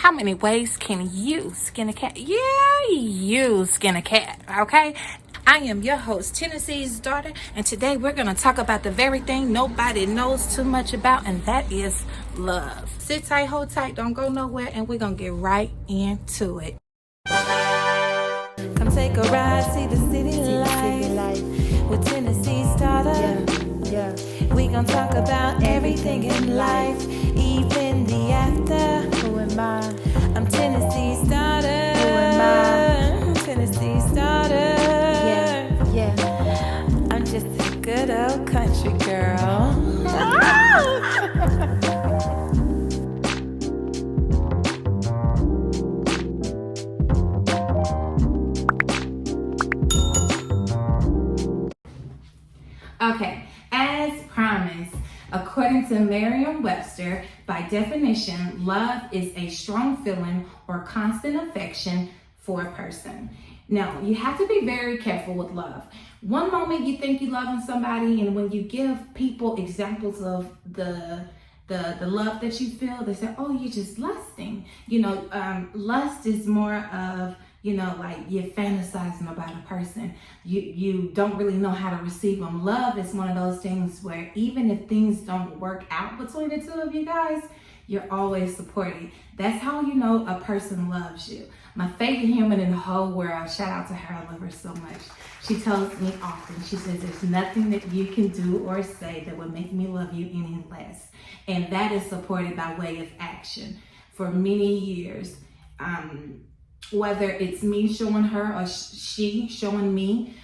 How many ways can you skin a cat? Yeah, you skin a cat, okay? I am your host, Tennessee's daughter, and today we're going to talk about the very thing nobody knows too much about, and that is love. Sit tight, hold tight, don't go nowhere, and we're going to get right into it. Come take a ride, see the city life with Tennessee's daughter. Yeah. We gon' talk about everything in life, even the after. Who am I? I'm Tennessee's daughter. Who am I? I'm Tennessee's daughter. Yeah. I'm just a good old country girl. Okay, as promised, according to Merriam-Webster, by definition, love is a strong feeling or constant affection for a person. Now, you have to be very careful with love. One moment you think you're loving somebody, and when you give people examples of the love that you feel, they say, oh, you're just lusting. Lust is more of, like you're fantasizing about a person. You don't really know how to receive them. Love is one of those things where even if things don't work out between the two of you guys, you're always supported. That's how you know a person loves you. My favorite human in the whole world, shout out to her, I love her so much. She tells me often, she says, there's nothing that you can do or say that would make me love you any less. And that is supported by way of action. For many years, whether it's me showing her or she showing me,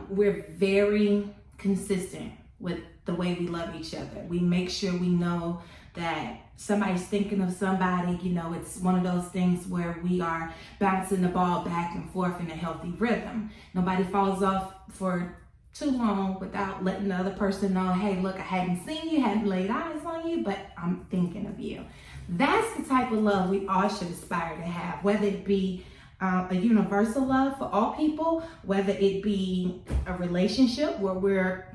we're very consistent with the way we love each other. We make sure we know that somebody's thinking of somebody. It's one of those things where we are bouncing the ball back and forth in a healthy rhythm. Nobody falls off for too long without letting the other person know, hey, look, I hadn't seen you, hadn't laid eyes on you, but I'm thinking of you. That's the type of love we all should aspire to have, whether it be a universal love for all people, whether it be a relationship where we're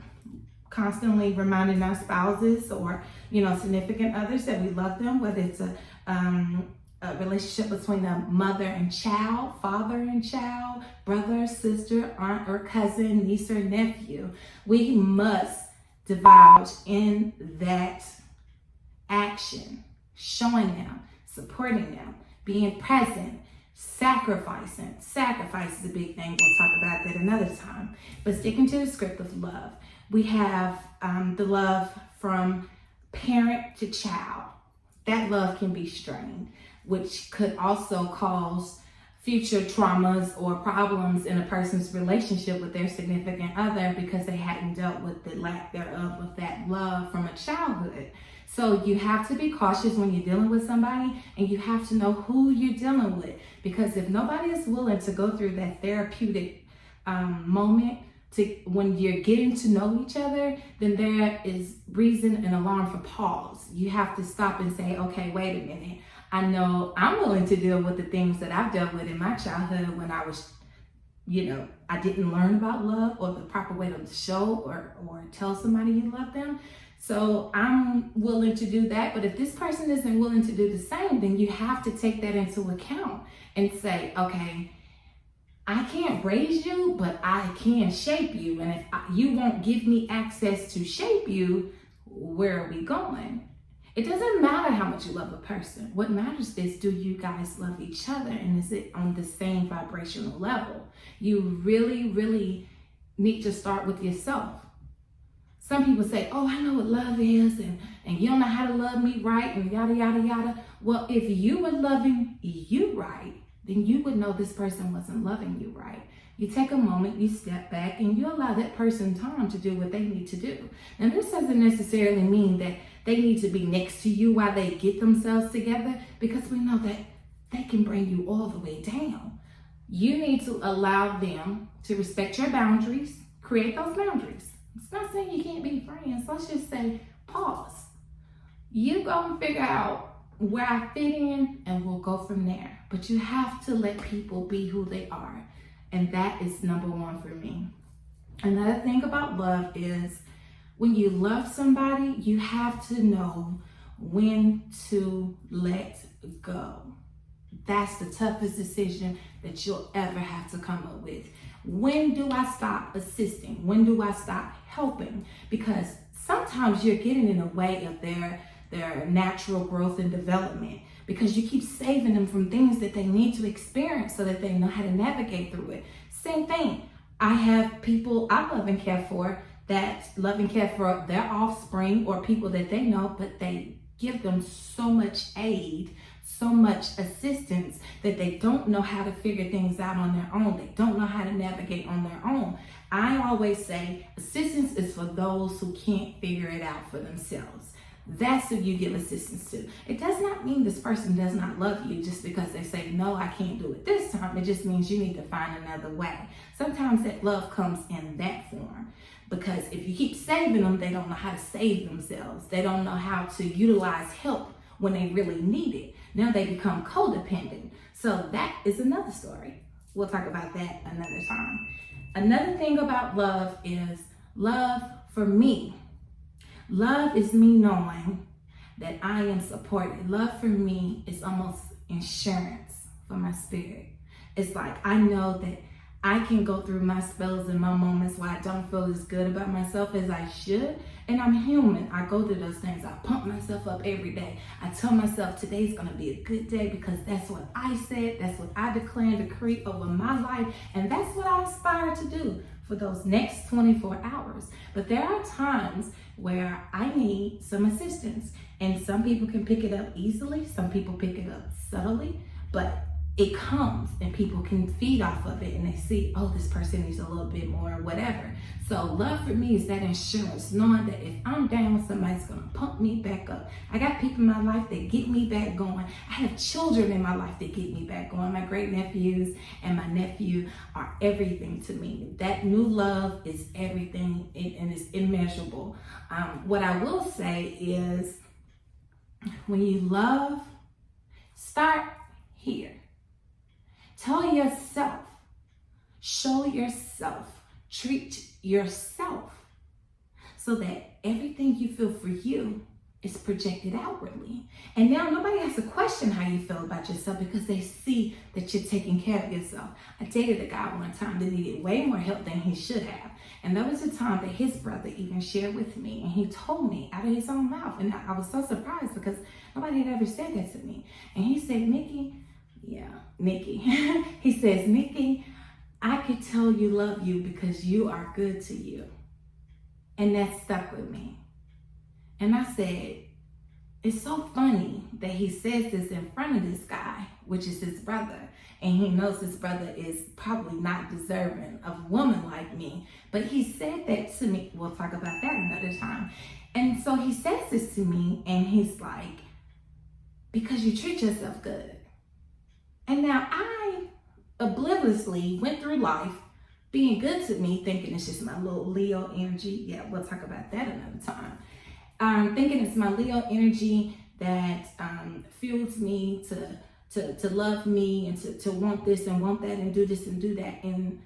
constantly reminding our spouses or significant others that we love them, whether it's a relationship between a mother and child, father and child, brother, sister, aunt or cousin, niece or nephew. We must divulge in that action, showing them, supporting them, being present, sacrificing. Sacrifice is a big thing. We'll talk about that another time. But sticking to the script of love, we have the love from parent to child. That love can be strained, which could also cause future traumas or problems in a person's relationship with their significant other because they hadn't dealt with the lack thereof of that love from a childhood. So you have to be cautious when you're dealing with somebody, and you have to know who you're dealing with, because if nobody is willing to go through that therapeutic moment when you're getting to know each other, then there is reason and alarm for pause. You have to stop and say, okay, wait a minute. I know I'm willing to deal with the things that I've dealt with in my childhood when I was, I didn't learn about love or the proper way to show or tell somebody you love them. So I'm willing to do that. But if this person isn't willing to do the same, then you have to take that into account and say, okay, I can't raise you, but I can shape you. And if you won't give me access to shape you, where are we going? It doesn't matter how much you love a person. What matters is, do you guys love each other? And is it on the same vibrational level? You really, really need to start with yourself. Some people say, oh, I know what love is, and you don't know how to love me right, and yada, yada, yada. Well, if you were loving you right, then you would know this person wasn't loving you right. You take a moment, you step back, and you allow that person time to do what they need to do. Now, this doesn't necessarily mean that they need to be next to you while they get themselves together, because we know that they can bring you all the way down. You need to allow them to respect your boundaries, create those boundaries. It's not saying you can't be friends. Let's just say pause. You go and figure out where I fit in, and we'll go from there. But you have to let people be who they are. And that is number one for me. Another thing about love is when you love somebody, you have to know when to let go. that's the toughest decision that you'll ever have to come up with. When do I stop assisting? When do I stop helping? Because sometimes you're getting in the way of their natural growth and development, because you keep saving them from things that they need to experience so that they know how to navigate through it. Same thing. I have people I love and care for that love and care for their offspring or people that they know, but they give them so much aid, so much assistance that they don't know how to figure things out on their own. They don't know how to navigate on their own. I always say assistance is for those who can't figure it out for themselves. That's who you give assistance to. It does not mean this person does not love you just because they say, no, I can't do it this time. It just means you need to find another way. Sometimes that love comes in that form, because if you keep saving them, they don't know how to save themselves. They don't know how to utilize help when they really need it. Now they become codependent. So that is another story. We'll talk about that another time. Another thing about love is love for me. Love is me knowing that I am supported. Love for me is almost insurance for my spirit. It's like I know that I can go through my spells and my moments where I don't feel as good about myself as I should. And I'm human. I go through those things. I pump myself up every day. I tell myself today's going to be a good day because that's what I said. That's what I declare and decree over my life. And that's what I aspire to do for those next 24 hours. But there are times where I need some assistance. And some people can pick it up easily. Some people pick it up subtly. But it comes and people can feed off of it and they see, oh, this person needs a little bit more or whatever. So love for me is that insurance, knowing that if I'm down, somebody's going to pump me back up. I got people in my life that get me back going. I have children in my life that get me back going. My great nephews and my nephew are everything to me. That new love is everything and it's immeasurable. What I will say is when you love, start here. Tell yourself, show yourself, treat yourself so that everything you feel for you is projected outwardly. And now nobody has to question how you feel about yourself because they see that you're taking care of yourself. I dated a guy one time that needed way more help than he should have. And there was a time that his brother even shared with me and he told me out of his own mouth. And I was so surprised because nobody had ever said that to me. And he said, Nikki, he says, Nikki, I could tell you love you because you are good to you. And that stuck with me. And I said, it's so funny that he says this in front of this guy, which is his brother. And he knows his brother is probably not deserving of a woman like me. But he said that to me. We'll talk about that another time. And so he says this to me and he's like, because you treat yourself good. And now I obliviously went through life being good to me, thinking it's just my little Leo energy. Yeah, we'll talk about that another time. Thinking it's my Leo energy that fuels me to love me and to want this and want that and do this and do that. And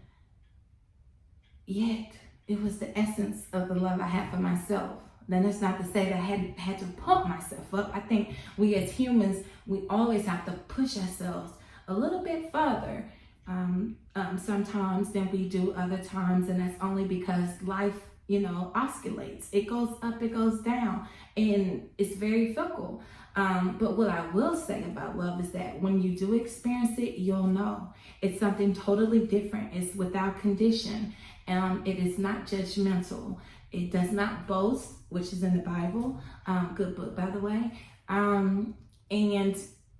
yet it was the essence of the love I had for myself. Then that's not to say that I had to pump myself up. I think we as humans, we always have to push ourselves a little bit further sometimes than we do other times. And that's only because life, oscillates. It goes up, it goes down, and it's very fickle. But what I will say about love is that when you do experience it, you'll know. It's something totally different. It's without condition. It is not judgmental. It does not boast, which is in the Bible. Good book, by the way. And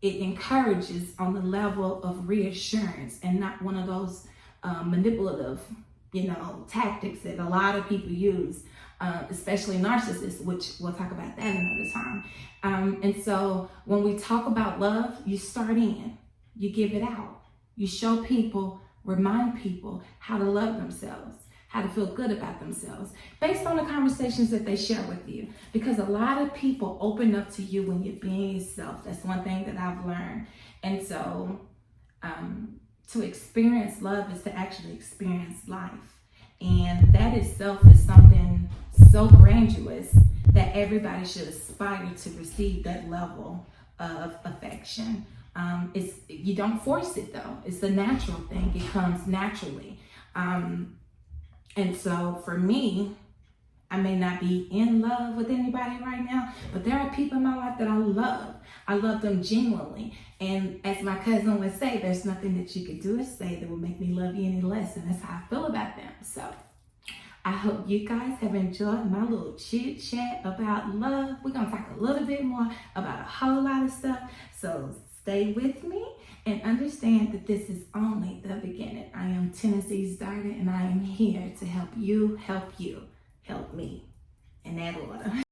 it encourages on the level of reassurance and not one of those manipulative, tactics that a lot of people use, especially narcissists, which we'll talk about that another time. And so when we talk about love, you start in, you give it out, you show people, remind people how to love themselves, how to feel good about themselves based on the conversations that they share with you. Because a lot of people open up to you when you're being yourself. That's one thing that I've learned. And so to experience love is to actually experience life. And that itself is something so grandiose that everybody should aspire to receive that level of affection You don't force it though. It's a natural thing. It comes naturally. And so for me, I may not be in love with anybody right now, but there are people in my life that I love. I love them genuinely. And as my cousin would say, there's nothing that you could do or say that would make me love you any less. And that's how I feel about them. So I hope you guys have enjoyed my little chit chat about love. We're going to talk a little bit more about a whole lot of stuff. So stay with me and understand that this is only the beginning. I am Tennessee's daughter, and I am here to help you help me in that order.